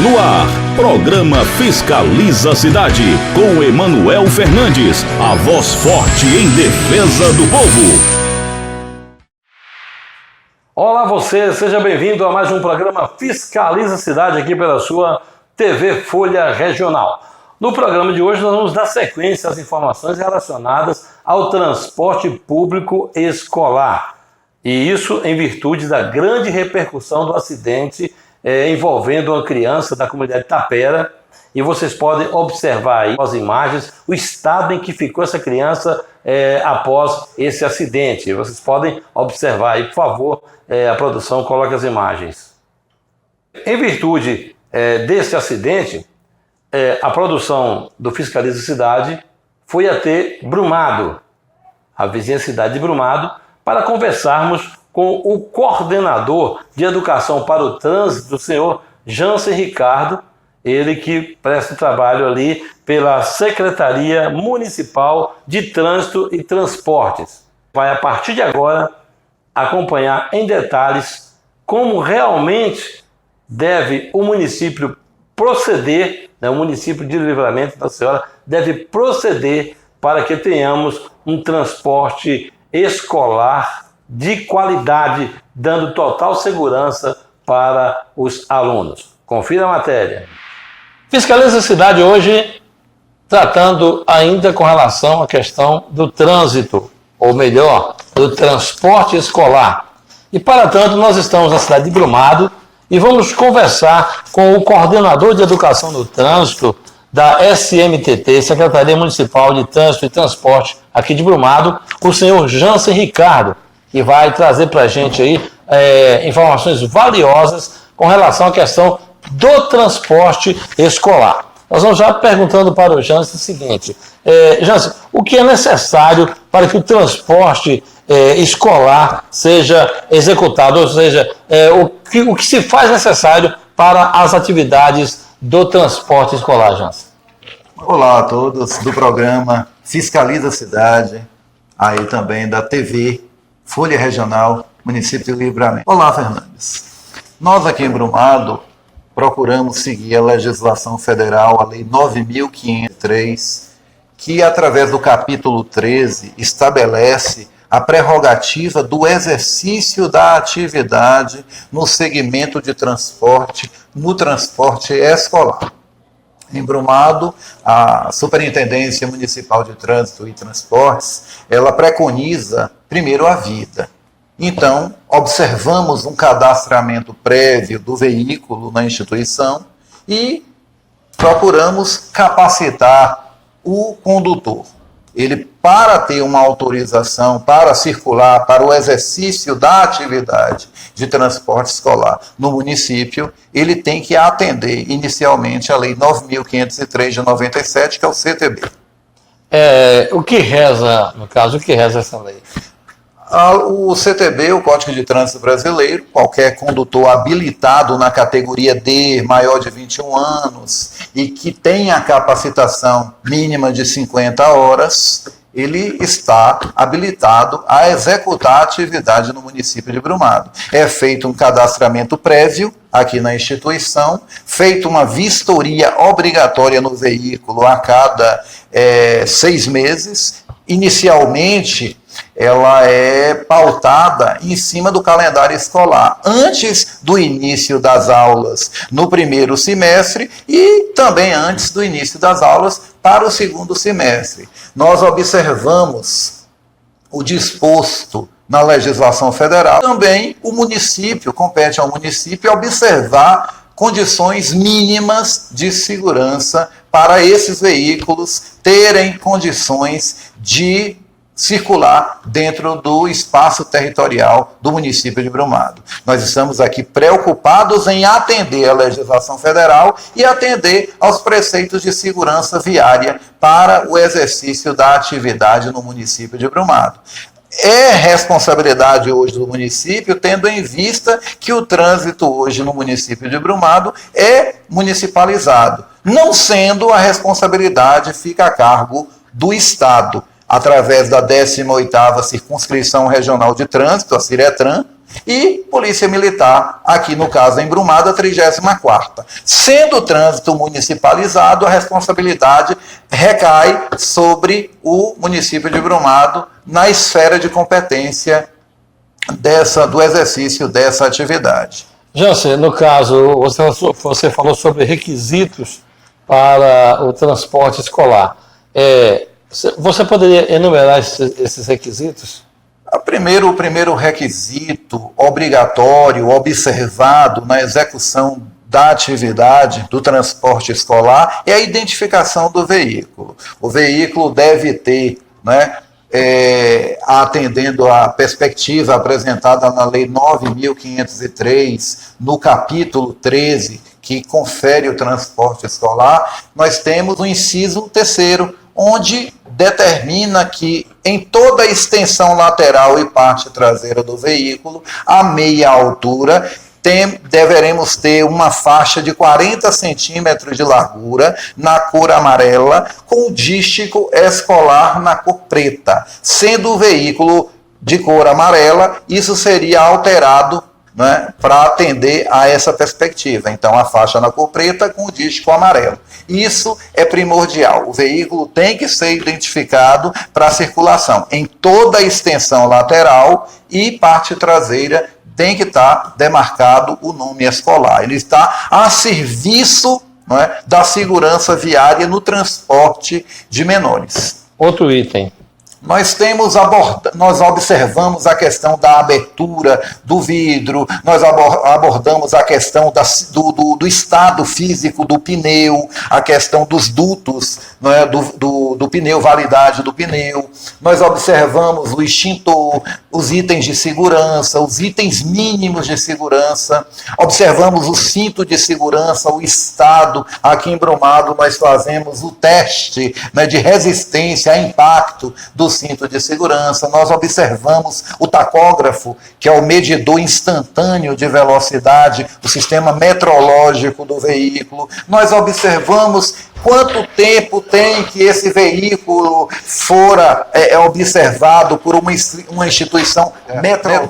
No ar, programa Fiscaliza a Cidade, com Emanuel Fernandes, a voz forte em defesa do povo. Olá você, seja bem-vindo a mais um programa Fiscaliza a Cidade aqui pela sua TV Folha Regional. No programa de hoje nós vamos dar sequência às informações relacionadas ao transporte público escolar. E isso em virtude da grande repercussão do acidente envolvendo uma criança da comunidade Tapera. E vocês podem observar aí as imagens, o estado em que ficou essa criança após esse acidente. Vocês podem observar aí, por favor, a produção coloque as imagens. Em virtude desse acidente, a produção do Fiscaliza a Cidade foi até Brumado, a vizinha cidade de Brumado, para conversarmos com o coordenador de Educação para o Trânsito, o senhor Jansen Ricardo, ele que presta trabalho ali pela Secretaria Municipal de Trânsito e Transportes. Vai, a partir de agora, acompanhar em detalhes como realmente deve o município proceder, o município de Livramento da Senhora deve proceder para que tenhamos um transporte escolar de qualidade, dando total segurança para os alunos. Confira a matéria. Fiscaliza a Cidade hoje, tratando ainda com relação à questão do trânsito, ou melhor, do transporte escolar. E para tanto, nós estamos na cidade de Brumado e vamos conversar com o coordenador de Educação no Trânsito da SMTT, Secretaria Municipal de Trânsito e Transporte aqui de Brumado, o senhor Jansen Ricardo, que vai trazer para a gente aí informações valiosas com relação à questão do transporte escolar. Nós vamos já perguntando para o Jansen o seguinte: Jansen, o que é necessário para que o transporte escolar seja executado, ou seja, o que se faz necessário para as atividades do transporte escolar, Jansen? Olá a todos do programa Fiscaliza a Cidade, aí também da TV Folha Regional, município de Livramento. Olá, Fernandes. Nós aqui em Brumado procuramos seguir a legislação federal, a Lei 9.503, que através do capítulo 13 estabelece a prerrogativa do exercício da atividade no segmento de transporte, no transporte escolar. Em Brumado, a Superintendência Municipal de Trânsito e Transportes, ela preconiza primeiro a vida. Então, observamos um cadastramento prévio do veículo na instituição e procuramos capacitar o condutor. Ele, para ter uma autorização para circular, para o exercício da atividade de transporte escolar no município, ele tem que atender inicialmente a Lei 9.503 de 97, que é o CTB. O que reza, no caso, o que reza essa lei? O CTB, o Código de Trânsito Brasileiro, qualquer condutor habilitado na categoria D, maior de 21 anos, e que tenha capacitação mínima de 50 horas, ele está habilitado a executar a atividade no município de Brumado. É feito um cadastramento prévio aqui na instituição, feita uma vistoria obrigatória no veículo a cada 6 meses. Inicialmente, ela é pautada em cima do calendário escolar, antes do início das aulas no primeiro semestre e também antes do início das aulas para o segundo semestre. Nós observamos o disposto na legislação federal. Também o município, compete ao município observar condições mínimas de segurança para esses veículos terem condições de circular dentro do espaço territorial do município de Brumado. Nós estamos aqui preocupados em atender a legislação federal e atender aos preceitos de segurança viária para o exercício da atividade no município de Brumado. É responsabilidade hoje do município, tendo em vista que o trânsito hoje no município de Brumado é municipalizado. Não sendo, a responsabilidade fica a cargo do Estado, através da 18ª Circunscrição Regional de Trânsito, a CIRETRAN, e Polícia Militar, aqui no caso em Brumado, a 34ª. Sendo o trânsito municipalizado, a responsabilidade recai sobre o município de Brumado na esfera de competência do exercício dessa atividade. Jansen, no caso, você falou sobre requisitos para o transporte escolar. Você poderia enumerar esses requisitos? O primeiro requisito obrigatório, observado na execução da atividade do transporte escolar é a identificação do veículo. O veículo deve ter, atendendo à perspectiva apresentada na Lei 9.503, no capítulo 13, que confere o transporte escolar, nós temos o inciso 3º, onde determina que em toda a extensão lateral e parte traseira do veículo, a meia altura, deveremos ter uma faixa de 40 centímetros de largura na cor amarela, com o dístico escolar na cor preta. Sendo o veículo de cor amarela, isso seria alterado para atender a essa perspectiva. Então, a faixa na cor preta com o dístico amarelo. Isso é primordial. O veículo tem que ser identificado para a circulação em toda a extensão lateral e parte traseira tem que estar demarcado o nome escolar. Ele está a serviço da segurança viária no transporte de menores. Outro item. Nós observamos a questão da abertura do vidro, nós abordamos a questão do estado físico do pneu, a questão dos dutos do pneu, validade do pneu, nós observamos o extintor, os itens de segurança, os itens mínimos de segurança, observamos o cinto de segurança, o estado. Aqui em Brumado nós fazemos o teste de resistência a impacto do cinto de segurança, nós observamos o tacógrafo, que é o medidor instantâneo de velocidade, o sistema metrológico do veículo, nós observamos quanto tempo tem que esse veículo fora observado por uma instituição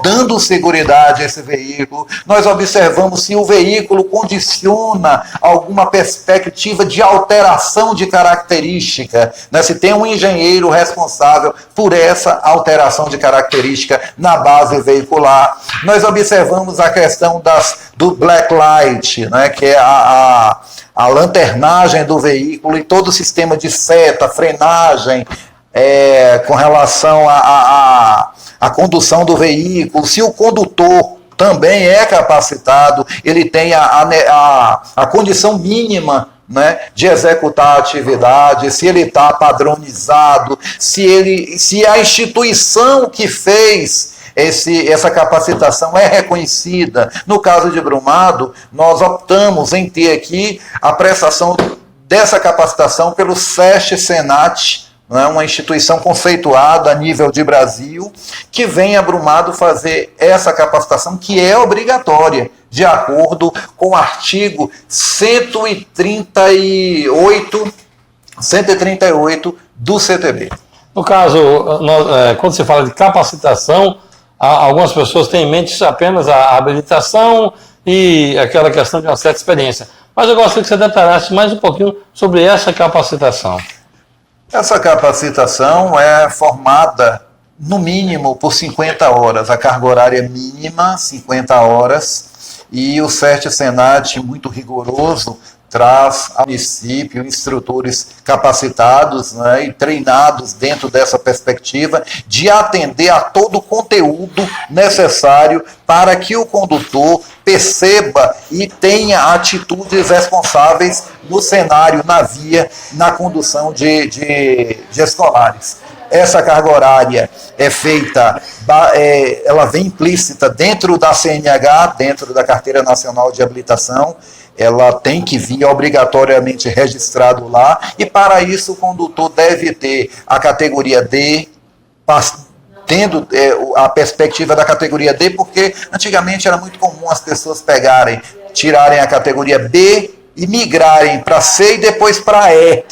dando seguridade a esse veículo. Nós observamos se o veículo condiciona alguma perspectiva de alteração de característica, se tem um engenheiro responsável por essa alteração de característica na base veicular. Nós observamos a questão do black light, que é a lanternagem do veículo e todo o sistema de seta, frenagem, com relação à condução do veículo. Se o condutor também é capacitado, ele tem a condição mínima de executar a atividade, se ele está padronizado, se a instituição que fez essa capacitação é reconhecida. No caso de Brumado, nós optamos em ter aqui a prestação dessa capacitação pelo SESC-Senat, uma instituição conceituada a nível de Brasil, que vem a Brumado fazer essa capacitação, que é obrigatória, de acordo com o artigo 138 do CTB. No caso, quando se fala de capacitação, algumas pessoas têm em mente apenas a habilitação e aquela questão de uma certa experiência. Mas eu gostaria que você detalhasse mais um pouquinho sobre essa capacitação. Essa capacitação é formada, no mínimo, por 50 horas. A carga horária mínima, 50 horas. E o SESC-Senat, muito rigoroso, traz ao município instrutores capacitados e treinados dentro dessa perspectiva de atender a todo o conteúdo necessário para que o condutor perceba e tenha atitudes responsáveis no cenário, na via, na condução de escolares. Essa carga horária é feita, ela vem implícita dentro da CNH, dentro da Carteira Nacional de Habilitação. Ela tem que vir obrigatoriamente registrado lá, e para isso o condutor deve ter a categoria D, tendo a perspectiva da categoria D, porque antigamente era muito comum as pessoas tirarem a categoria B e migrarem para C e depois para E,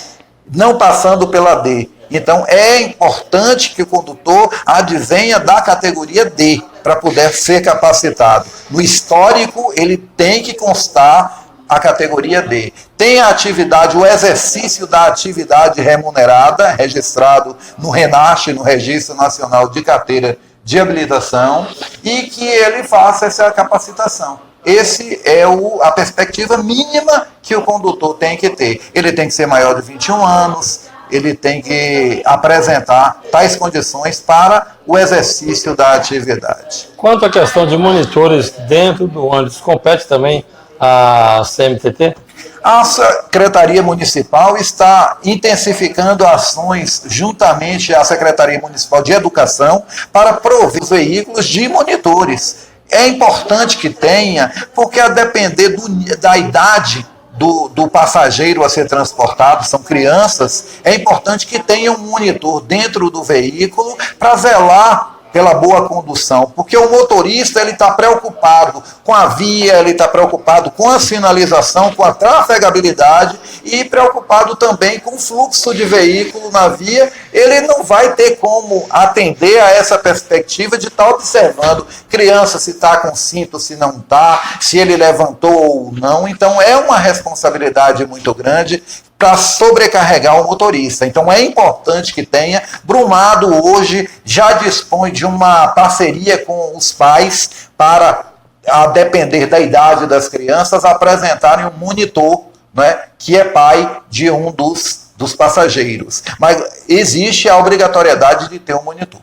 não passando pela D. Então, é importante que o condutor advenha da categoria D, para poder ser capacitado. No histórico, ele tem que constar a categoria D. Tem a atividade, o exercício da atividade remunerada, registrado no RENACH, no Registro Nacional de Carteira de Habilitação, e que ele faça essa capacitação. Esse é a perspectiva mínima que o condutor tem que ter. Ele tem que ser maior de 21 anos, ele tem que apresentar tais condições para o exercício da atividade. Quanto à questão de monitores dentro do ônibus, compete também a CMTT? A Secretaria Municipal está intensificando ações juntamente à Secretaria Municipal de Educação para prover os veículos de monitores. É importante que tenha, porque a depender da idade do passageiro a ser transportado, são crianças, é importante que tenha um monitor dentro do veículo para zelar pela boa condução, porque o motorista ele está preocupado com a via, ele está preocupado com a sinalização, com a trafegabilidade e preocupado também com o fluxo de veículo na via. Ele não vai ter como atender a essa perspectiva de estar observando criança se está com cinto, se não está, se ele levantou ou não. Então é uma responsabilidade muito grande para sobrecarregar o motorista. Então é importante que tenha. Brumado hoje já dispõe de uma parceria com os pais para, a depender da idade das crianças, apresentarem um monitor, né, que é pai de um dos passageiros. Mas existe a obrigatoriedade de ter um monitor.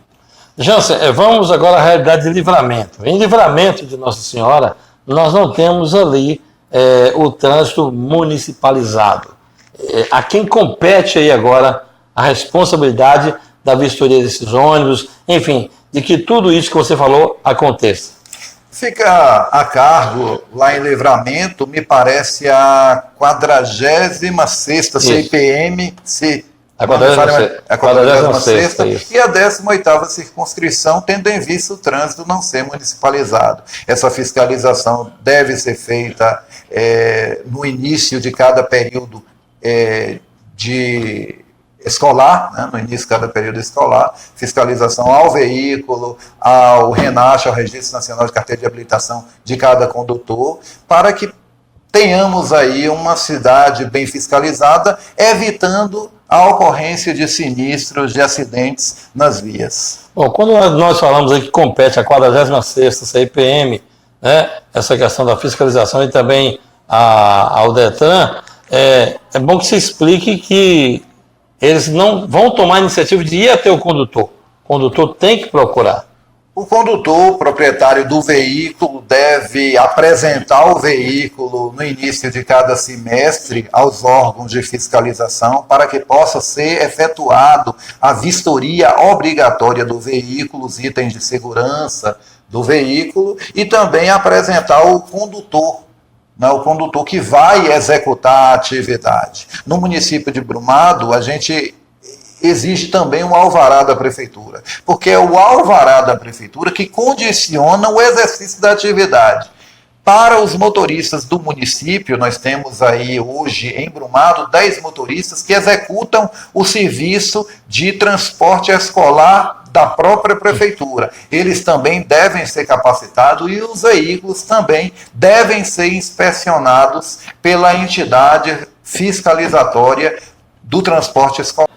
Jansen, vamos agora à realidade de Livramento. Em Livramento de Nossa Senhora, nós não temos ali o trânsito municipalizado. A quem compete aí agora a responsabilidade da vistoria desses ônibus, enfim, de que tudo isso que você falou aconteça? Fica a cargo, lá em Livramento, me parece a 46ª CIPM, a 46ª e a 18ª circunscrição, tendo em vista o trânsito não ser municipalizado. Essa fiscalização deve ser feita no início de cada período de escolar, né, no início de cada período escolar, fiscalização ao veículo, ao RENACH, ao Registro Nacional de Carteira de Habilitação de cada condutor, para que tenhamos aí uma cidade bem fiscalizada, evitando a ocorrência de sinistros, de acidentes nas vias. Bom, quando nós falamos aí que compete a 46ª CIPM, né, essa questão da fiscalização e também ao Detran, é bom que se explique que eles não vão tomar a iniciativa de ir até o condutor. O condutor tem que procurar. O condutor, proprietário do veículo, deve apresentar o veículo no início de cada semestre aos órgãos de fiscalização para que possa ser efetuado a vistoria obrigatória do veículo, os itens de segurança do veículo, e também apresentar o condutor que vai executar a atividade. No município de Brumado, a gente exige também um alvará da prefeitura, porque é o alvará da prefeitura que condiciona o exercício da atividade. Para os motoristas do município, nós temos aí hoje em Brumado 10 motoristas que executam o serviço de transporte escolar da própria prefeitura. Eles também devem ser capacitados e os veículos também devem ser inspecionados pela entidade fiscalizatória do transporte escolar.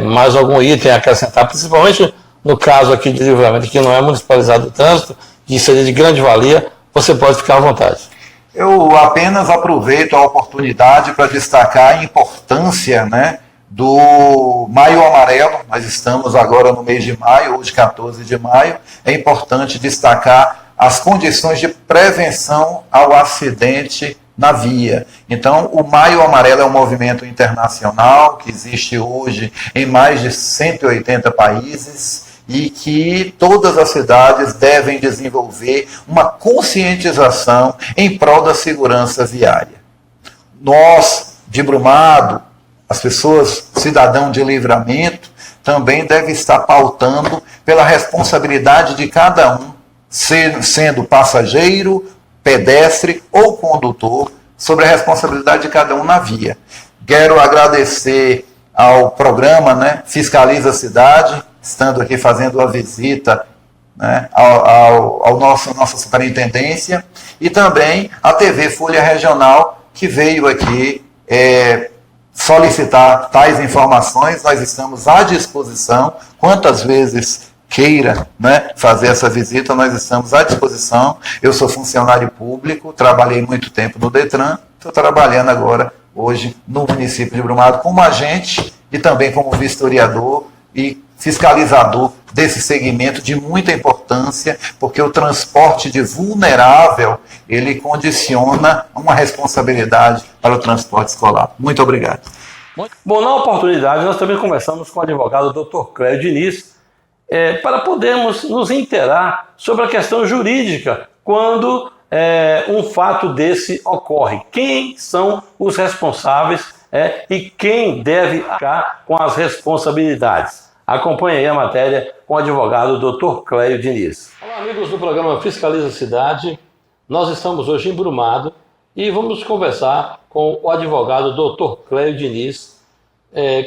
Mais algum item a acrescentar, principalmente no caso aqui de Livramento, que não é municipalizado o trânsito, que seria de grande valia, você pode ficar à vontade. Eu apenas aproveito a oportunidade para destacar a importância, né, do Maio Amarelo. Nós estamos agora no mês de maio, hoje 14 de maio. É importante destacar as condições de prevenção ao acidente na via. Então, o Maio Amarelo é um movimento internacional que existe hoje em mais de 180 países e que todas as cidades devem desenvolver uma conscientização em prol da segurança viária. Nós, de Brumado, as pessoas, cidadão de Livramento, também devem estar pautando pela responsabilidade de cada um, sendo passageiro, pedestre ou condutor, sobre a responsabilidade de cada um na via. Quero agradecer ao programa, né, Fiscaliza a Cidade, estando aqui fazendo a visita, né, ao nossa superintendência, e também a TV Folha Regional, que veio aqui solicitar tais informações. Nós estamos à disposição, quantas vezes queira, né, fazer essa visita, nós estamos à disposição. Eu sou funcionário público, trabalhei muito tempo no Detran, estou trabalhando agora, hoje, no município de Brumado, como agente e também como vistoriador e fiscalizador desse segmento de muita importância, porque o transporte de vulnerável, ele condiciona uma responsabilidade para o transporte escolar. Muito obrigado. Bom, na oportunidade, nós também conversamos com o advogado Dr. Cléio Diniz, para podermos nos inteirar sobre a questão jurídica quando um fato desse ocorre. Quem são os responsáveis e quem deve arcar com as responsabilidades? Acompanhe aí a matéria com o advogado Dr. Cléio Diniz. Olá, amigos do programa Fiscaliza a Cidade. Nós estamos hoje em Brumado e vamos conversar com o advogado Dr. Cléio Diniz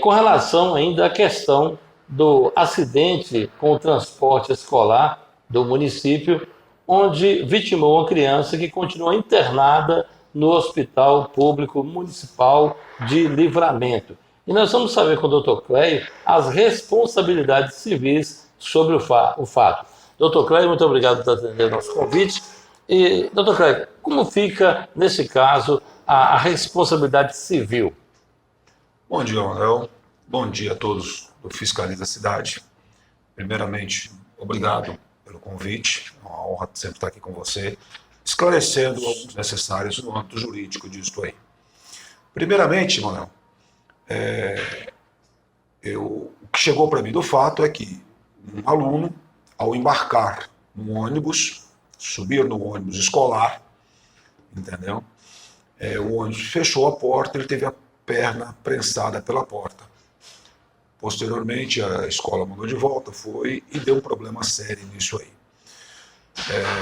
com relação ainda à questão do acidente com o transporte escolar do município, onde vitimou uma criança que continua internada no Hospital Público Municipal de Livramento. E nós vamos saber com o Dr. Cléio as responsabilidades civis sobre o fato. Dr. Cléio, muito obrigado por atender o nosso convite. E, Dr. Cléio, como fica, nesse caso, a responsabilidade civil? Bom dia, Manuel. Bom dia a todos do Fiscaliza a Cidade. Primeiramente, obrigado pelo convite. É uma honra sempre estar aqui com você, esclarecendo alguns necessários no âmbito jurídico disso aí. Primeiramente, Manuel, o que chegou para mim do fato é que um aluno, ao embarcar no ônibus, subir no ônibus escolar, entendeu? O ônibus fechou a porta, ele teve a perna prensada pela porta. Posteriormente, a escola mandou de volta, foi e deu um problema sério nisso aí.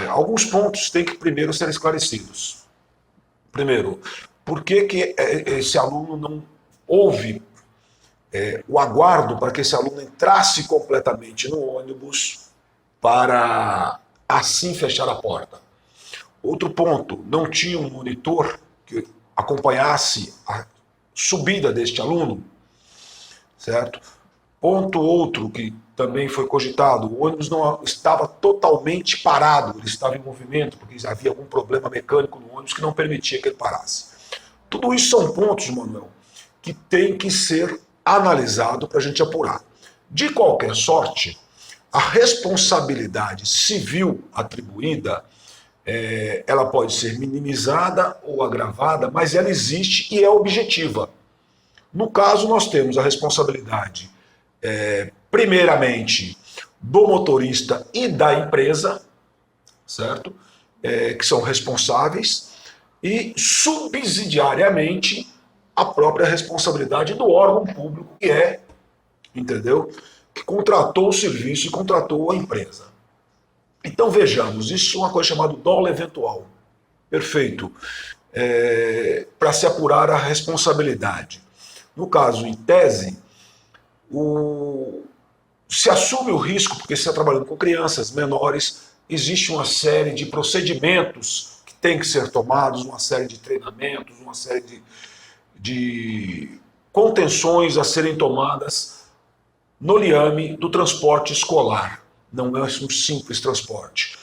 Alguns pontos têm que primeiro ser esclarecidos. Primeiro, por que esse aluno não houve o aguardo para que esse aluno entrasse completamente no ônibus para assim fechar a porta? Outro ponto, não tinha um monitor que acompanhasse a subida deste aluno, certo? Ponto outro que também foi cogitado, o ônibus não estava totalmente parado, ele estava em movimento, porque havia algum problema mecânico no ônibus que não permitia que ele parasse. Tudo isso são pontos, Manuel, que tem que ser analisado para a gente apurar. De qualquer sorte, a responsabilidade civil atribuída, ela pode ser minimizada ou agravada, mas ela existe e é objetiva. No caso, nós temos a responsabilidade, primeiramente, do motorista e da empresa, certo? Que são responsáveis, e subsidiariamente a própria responsabilidade do órgão público que entendeu? Que contratou o serviço e contratou a empresa. Então vejamos, isso é uma coisa chamada dolo eventual. Perfeito. Para se apurar a responsabilidade. No caso, em tese, se assume o risco, porque se está trabalhando com crianças menores, existe uma série de procedimentos que tem que ser tomados, uma série de treinamentos, uma série de contenções a serem tomadas no liame do transporte escolar. Não é um simples transporte.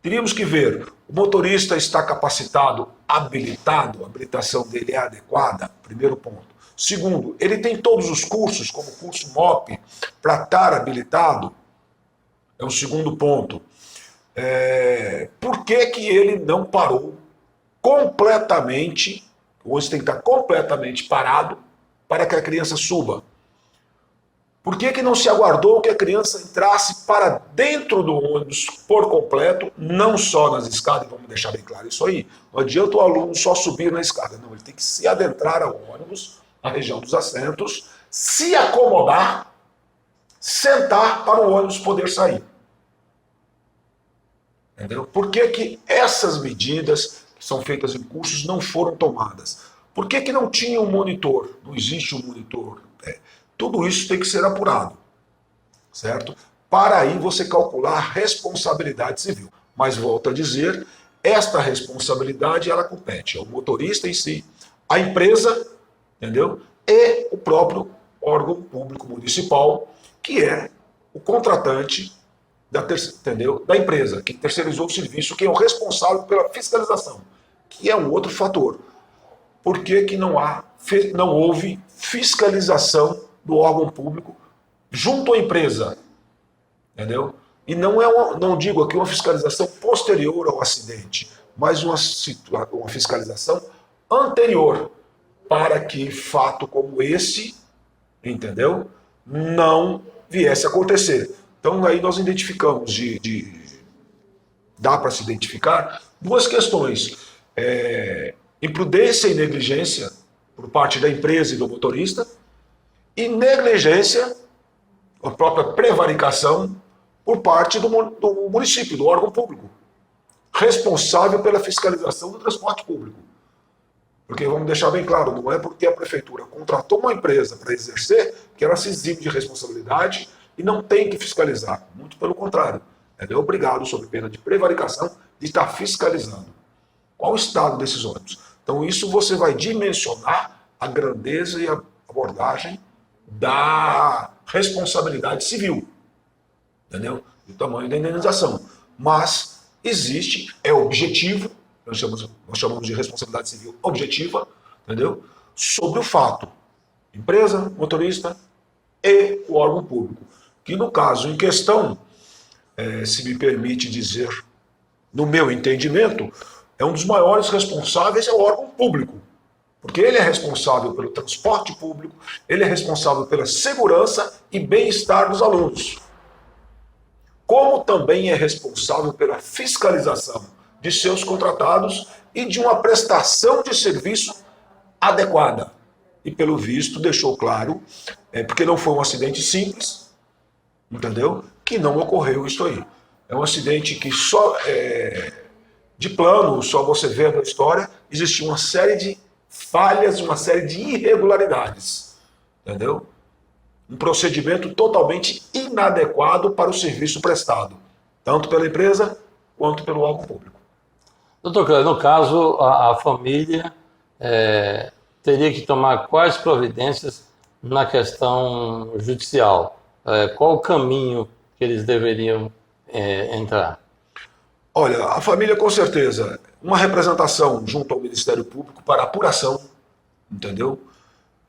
Teríamos que ver, o motorista está capacitado, habilitado, a habilitação dele é adequada, primeiro ponto. Segundo, ele tem todos os cursos, como o curso MOP, para estar habilitado, é um segundo ponto. Por que ele não parou completamente, ou você tem que estar completamente parado para que a criança suba? Por que não se aguardou que a criança entrasse para dentro do ônibus por completo, não só nas escadas, vamos deixar bem claro isso aí, não adianta o aluno só subir na escada, não, ele tem que se adentrar ao ônibus, na região dos assentos, se acomodar, sentar para o ônibus poder sair. Entendeu? Por que essas medidas que são feitas em cursos não foram tomadas? Por que não tinha um monitor? Não existe um monitor Tudo isso tem que ser apurado, certo? Para aí você calcular a responsabilidade civil. Mas volto a dizer, esta responsabilidade ela compete ao motorista em si, à empresa, entendeu? E o próprio órgão público municipal, que é o contratante da empresa, que terceirizou o serviço, que é o responsável pela fiscalização, que é um outro fator. Por que não houve fiscalização do órgão público junto à empresa? Entendeu? E não digo aqui uma fiscalização posterior ao acidente, mas uma fiscalização anterior, para que fato como esse, entendeu, não viesse a acontecer. Então aí nós identificamos, dá para se identificar duas questões, imprudência e negligência por parte da empresa e do motorista, e negligência, a própria prevaricação, por parte do município, do órgão público, responsável pela fiscalização do transporte público. Porque vamos deixar bem claro, não é porque a prefeitura contratou uma empresa para exercer que ela se exime de responsabilidade e não tem que fiscalizar. Muito pelo contrário, ela é obrigada, sob pena de prevaricação, de estar fiscalizando. Qual o estado desses ônibus? Então isso você vai dimensionar a grandeza e a abordagem da responsabilidade civil, entendeu? O tamanho da indenização. Mas existe, é objetivo, nós chamamos de responsabilidade civil objetiva, entendeu? Sobre o fato, empresa, motorista e o órgão público. Que no caso em questão, se me permite dizer, no meu entendimento, é um dos maiores responsáveis é o órgão público. Porque ele é responsável pelo transporte público, ele é responsável pela segurança e bem-estar dos alunos. Como também é responsável pela fiscalização de seus contratados e de uma prestação de serviço adequada. E pelo visto deixou claro, porque não foi um acidente simples, entendeu? Que não ocorreu isso aí. É um acidente que só, de plano, só você vê na história, existia uma série de falhas, uma série de irregularidades, entendeu? Um procedimento totalmente inadequado para o serviço prestado, tanto pela empresa quanto pelo órgão público. Doutor Cléber, no caso, a família teria que tomar quais providências na questão judicial? Qual o caminho que eles deveriam entrar? Olha, a família com certeza, uma representação junto ao Ministério Público para apuração, entendeu?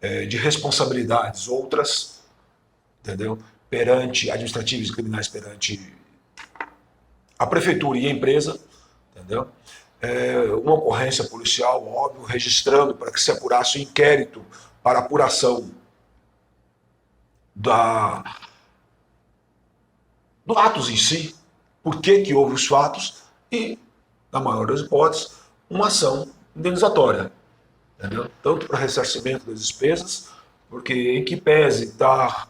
De responsabilidades outras, entendeu? Perante administrativos e criminais perante a prefeitura e a empresa, entendeu? Uma ocorrência policial, óbvio, registrando para que se apurasse o inquérito para apuração do atos em si, por que houve os fatos e, na maior das hipóteses, uma ação indenizatória, entendeu? Tanto para ressarcimento das despesas, porque em que pese estar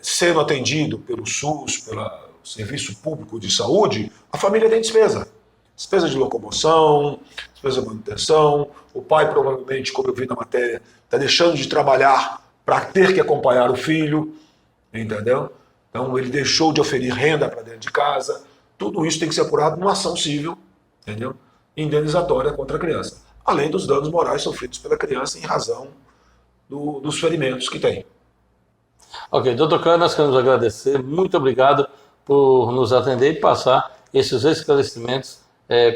sendo atendido pelo SUS, pelo Serviço Público de Saúde, a família tem despesa. Despesa de locomoção, despesa de manutenção, o pai provavelmente, como eu vi na matéria, está deixando de trabalhar para ter que acompanhar o filho, entendeu? Então ele deixou de oferir renda para dentro de casa. Tudo isso tem que ser apurado numa ação civil, entendeu? Indenizatória contra a criança. Além dos danos morais sofridos pela criança em razão dos ferimentos que tem. Ok, doutor Cléber, nós queremos agradecer. Muito obrigado por nos atender e passar esses esclarecimentos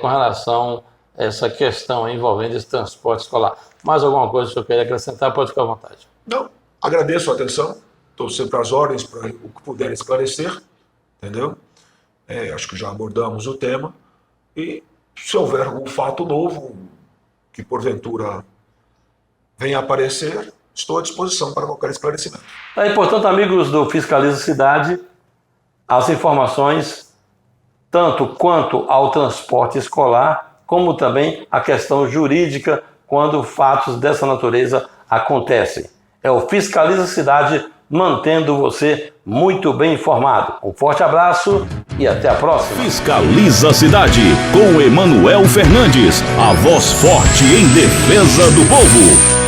com relação a essa questão envolvendo esse transporte escolar. Mais alguma coisa que o senhor queira acrescentar? Pode ficar à vontade. Não, agradeço a atenção. Estou sempre às ordens para o que puder esclarecer, entendeu? Acho que já abordamos o tema. E se houver algum fato novo que porventura venha a aparecer, estou à disposição para qualquer esclarecimento. Portanto, amigos do Fiscaliza Cidade, as informações, tanto quanto ao transporte escolar, como também a questão jurídica, quando fatos dessa natureza acontecem. É o Fiscaliza Cidade, mantendo você muito bem informado. Um forte abraço e até a próxima. Fiscaliza a Cidade, com Emanuel Fernandes, a voz forte em defesa do povo.